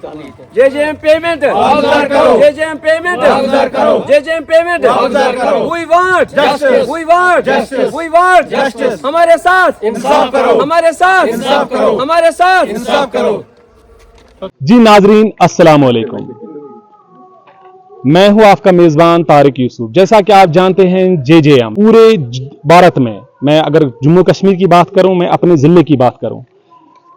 JJM payment. JJM payment. JJM payment. We want justice. We want justice. We want justice. हमारे साथ इंसाफ करो. हमारे साथ इंसाफ करो. हमारे साथ इंसाफ करो. जी नाजरीन अस्सलाम वालेकुम, मैं हूं आपका मेजबान तारिक यूसुफ। जैसा कि आप जानते हैं JJM पूरे भारत में, मैं अगर जम्मू कश्मीर की बात करूं, मैं अपने जिले की बात करूं,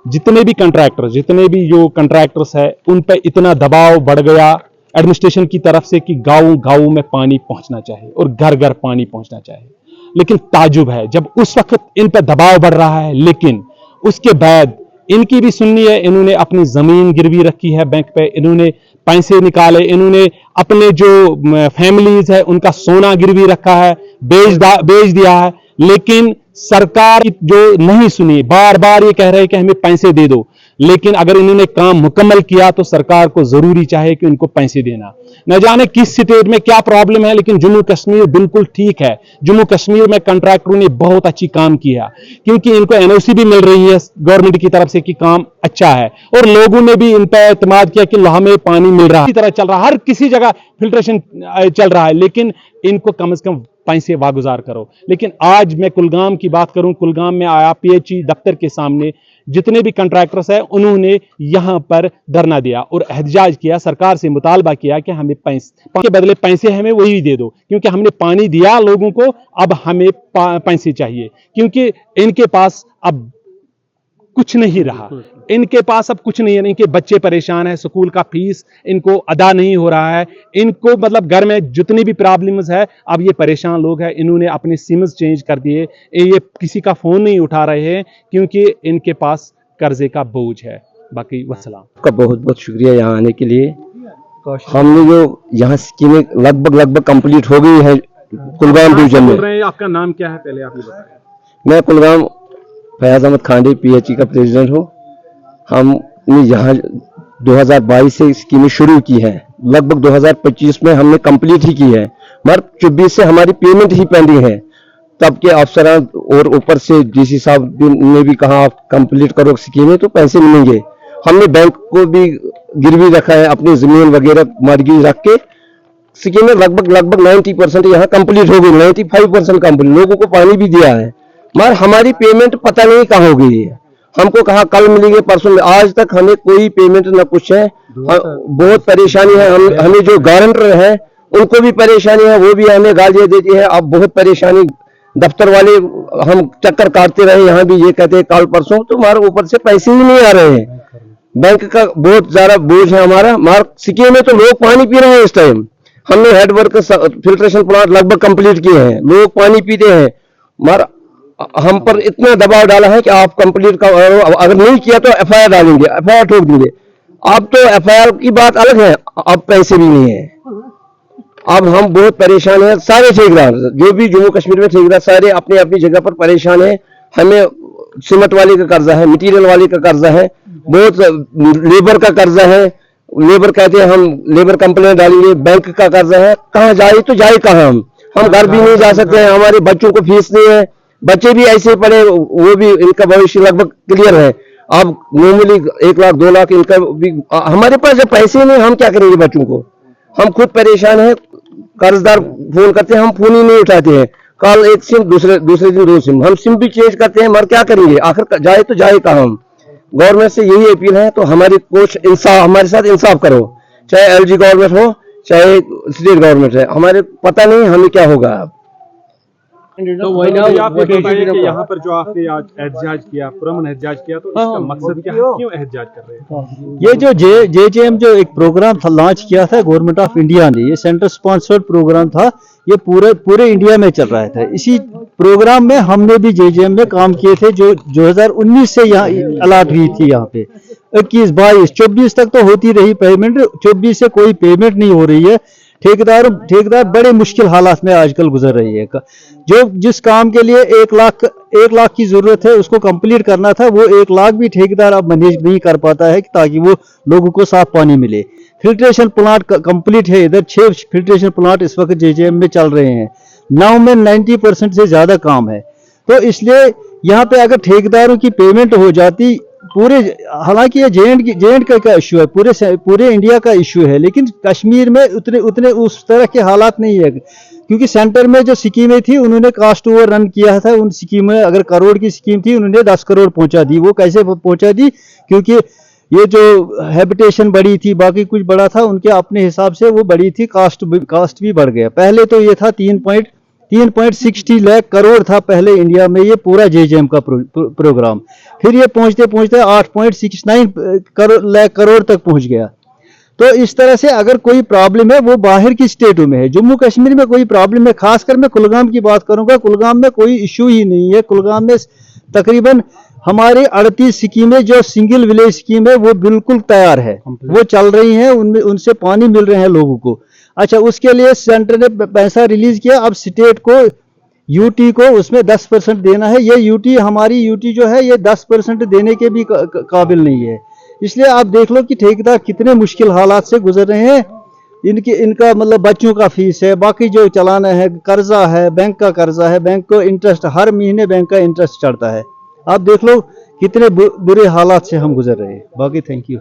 जितने भी कंट्रैक्टर्स है उन पर इतना दबाव बढ़ गया एडमिनिस्ट्रेशन की तरफ से कि गाँव में पानी पहुंचना चाहिए और घर घर पानी पहुंचना चाहिए। लेकिन ताजुब है, जब उस वक्त इन पर दबाव बढ़ रहा है, लेकिन उसके बाद इनकी भी सुननी है। इन्होंने अपनी जमीन गिरवी रखी है बैंक पे, इन्होंने पैसे निकाले, इन्होंने अपने जो फैमिलीज है उनका सोना गिरवी रखा है, बेच दिया है। लेकिन सरकार जो नहीं सुनी, बार बार ये कह रहे हैं कि हमें पैसे दे दो, लेकिन अगर इन्होंने काम मुकम्मल किया तो सरकार को जरूरी चाहे कि इनको पैसे देना। न जाने किस स्टेट में क्या प्रॉब्लम है, लेकिन जम्मू कश्मीर बिल्कुल ठीक है। जम्मू कश्मीर में कंट्रैक्टरों ने बहुत अच्छी काम किया, क्योंकि इनको NOC भी मिल रही है गवर्नमेंट की तरफ से कि काम अच्छा है, और लोगों ने भी इन पर एतमाद किया कि हमें पानी मिल रहा है। इसी तरह चल रहा है, हर किसी जगह फिल्ट्रेशन चल रहा है, लेकिन इनको कम से कम पैसे वागुजार करो। लेकिन आज मैं कुलगाम की बात करूं, कुलगाम में आया PHE दफ्तर के सामने जितने भी कंट्रैक्टर्स हैं उन्होंने यहां पर धरना दिया और एहतजाज किया, सरकार से मुतालबा किया कि हमें पैसे के बदले पैसे हमें वही दे दो, क्योंकि हमने पानी दिया लोगों को, अब हमें पैसे चाहिए, क्योंकि इनके पास अब कुछ नहीं रहा। इनके पास अब कुछ नहीं है, इनके बच्चे परेशान है, स्कूल का फीस इनको अदा नहीं हो रहा है, इनको मतलब घर में जितनी भी प्रॉब्लम्स है, अब ये परेशान लोग हैं। इन्होंने अपने सिम्स चेंज कर दिए, ये किसी का फोन नहीं उठा रहे हैं, क्योंकि इनके पास कर्जे का बोझ है। बाकी वसलाम। आपका बहुत बहुत शुक्रिया यहाँ आने के लिए। हमने जो यहाँ स्कीमें लगभग कंप्लीट हो गई है कुलगाम डिवीजन में। आपका नाम क्या है, पहले आप बताएं। मैं कुलगाम फयाज अहमद खांडे PHE का प्रेसिडेंट हूँ। हमने यहाँ 2022 से स्कीमें शुरू की है, लगभग 2025 में हमने कंप्लीट ही की है, मगर 24 से हमारी पेमेंट ही पेंडिंग है। तब के अफसरान और ऊपर से DC साहब ने भी कहा आप कंप्लीट करो स्कीमें तो पैसे मिलेंगे। हमने बैंक को भी गिरवी रखा है, अपनी जमीन वगैरह मॉर्गेज रख के स्कीमें लगभग 90% यहाँ कंप्लीट हो गई, 95% कंप्लीट। लोगों को पानी भी दिया है, मगर हमारी पेमेंट पता नहीं कहाँ हो गई है। हमको कहा कल मिलेंगे, परसों, आज तक हमें कोई पेमेंट न कुछ है। बहुत परेशानी है। हमें जो गारंटर है उनको भी परेशानी है, वो भी हमें गालियां देती है। अब बहुत परेशानी, दफ्तर वाले हम चक्कर काटते रहे, यहाँ भी ये कहते हैं कल परसों, तो हमारे ऊपर से पैसे ही नहीं आ रहे हैं। बैंक का बहुत ज्यादा बोझ है हमारा। हमारे सिक्के में तो लोग पानी पी रहे हैं इस टाइम। हमने हेडवर्क फिल्ट्रेशन प्लांट लगभग कंप्लीट किए हैं, लोग पानी पीते हैं, मगर हम पर इतना दबाव डाला है कि आप कंप्लीट का, अगर नहीं किया तो FIR डालेंगे, FIR ठोक देंगे। अब तो FIR की बात अलग है, अब पैसे भी नहीं है। अब हम बहुत परेशान हैं। सारे ठेकेदार जो भी जम्मू कश्मीर में ठेकेदार सारे अपनी अपनी जगह पर परेशान है। हमें सीमेंट वाले का कर्जा है, मटीरियल वाले का कर्जा है, बहुत लेबर का कर्जा है। लेबर कहते हैं हम लेबर कंप्लेंट डालेंगे, बैंक का कर्जा है, कहाँ जाए तो जाए कहाँ। हम घर भी नहीं जा सकते हैं, हमारे बच्चों को फीस नहीं है, बच्चे भी ऐसे पढ़े, वो भी इनका भविष्य लगभग क्लियर है। अब नॉर्मली 1 लाख 2 लाख इनका भी, हमारे पास जब पैसे नहीं, हम क्या करेंगे बच्चों को। हम खुद परेशान हैं। कर्जदार फोन करते हैं, हम फोन ही नहीं उठाते हैं। कल एक सिम, दूसरे दिन 2 सिम, हम सिम भी चेंज करते हैं, मगर क्या करेंगे, आखिर जाए तो जाए कहाँ। हम गवर्नमेंट से यही अपील है, तो हमारी कुछ इंसाफ, हमारे साथ इंसाफ करो, चाहे LG गवर्नमेंट हो चाहे स्टेट गवर्नमेंट है। हमारे पता नहीं हमें क्या होगा। तो वही आप बताइए कि यहाँ पर जो आपने आज एहतजाज किया, पुरअमन एहतजाज किया, तो इसका मकसद क्या है, क्यों एहतजाज कर रहे हैं? ये जो JJM जो एक प्रोग्राम था, लॉन्च किया था गवर्नमेंट ऑफ इंडिया ने, ये सेंटर स्पॉन्सर्ड प्रोग्राम था, ये पूरे इंडिया में चल रहा था। इसी प्रोग्राम में हमने भी JJM में काम किए थे, जो 2019 से यहाँ अलॉट हुई थी। यहाँ पे 21, 22, 24 तक तो होती रही पेमेंट, 24 से कोई पेमेंट नहीं हो रही है। ठेकेदार बड़े मुश्किल हालात में आजकल गुजर रही है। जो जिस काम के लिए 1 लाख की जरूरत है, उसको कंप्लीट करना था, वो 1 लाख भी ठेकेदार अब मैनेज नहीं कर पाता है, ताकि वो लोगों को साफ पानी मिले। फिल्ट्रेशन प्लांट कंप्लीट है, इधर 6 फिल्ट्रेशन प्लांट इस वक्त JJM में चल रहे हैं। 9 में 90% से ज्यादा काम है। तो इसलिए यहाँ पे अगर ठेकेदारों की पेमेंट हो जाती पूरे, हालांकि ये जे एंड का इशू है, पूरे इंडिया का इशू है, लेकिन कश्मीर में उतने उस तरह के हालात नहीं है, क्योंकि सेंटर में जो स्कीमें थी उन्होंने कास्ट ओवर रन किया था। उन स्कीम में अगर करोड़ की स्कीम थी उन्होंने 10 करोड़ पहुंचा दी। वो कैसे पहुंचा दी? क्योंकि ये जो हैबिटेशन बढ़ी थी, बाकी कुछ बढ़ा था, उनके अपने हिसाब से वो बढ़ी थी, कास्ट भी बढ़ गया। पहले तो ये था 3.60 लाख करोड़ था पहले इंडिया में ये पूरा जेजेएम का प्रोग्राम, फिर ये पहुंचते पहुंचते 8.69 लाख करोड़ तक पहुंच गया। तो इस तरह से अगर कोई प्रॉब्लम है वो बाहर की स्टेटों में है, जम्मू कश्मीर में कोई प्रॉब्लम है, खासकर मैं कुलगाम की बात करूंगा, कुलगाम में कोई इशू ही नहीं है। कुलगाम में तकरीबन हमारे 38 स्कीमें जो सिंगल विलेज स्कीम है वो बिल्कुल तैयार है, वो चल रही हैं, उनमें उनसे पानी मिल रहे हैं लोगों को। अच्छा, उसके लिए सेंटर ने पैसा रिलीज किया, अब स्टेट को यूटी को उसमें 10% देना है। ये यूटी, हमारी यूटी जो है ये 10% देने के भी काबिल नहीं है। इसलिए आप देख लो कि ठेकेदार कितने मुश्किल हालात से गुजर रहे हैं। इनका मतलब बच्चों का फीस है, बाकी जो चलाना है, कर्जा है, बैंक का कर्जा है, बैंक को इंटरेस्ट, हर महीने बैंक का इंटरेस्ट चढ़ता है। आप देख लो कितने बुरे हालात से हम गुजर रहे हैं। बाकी थैंक यू।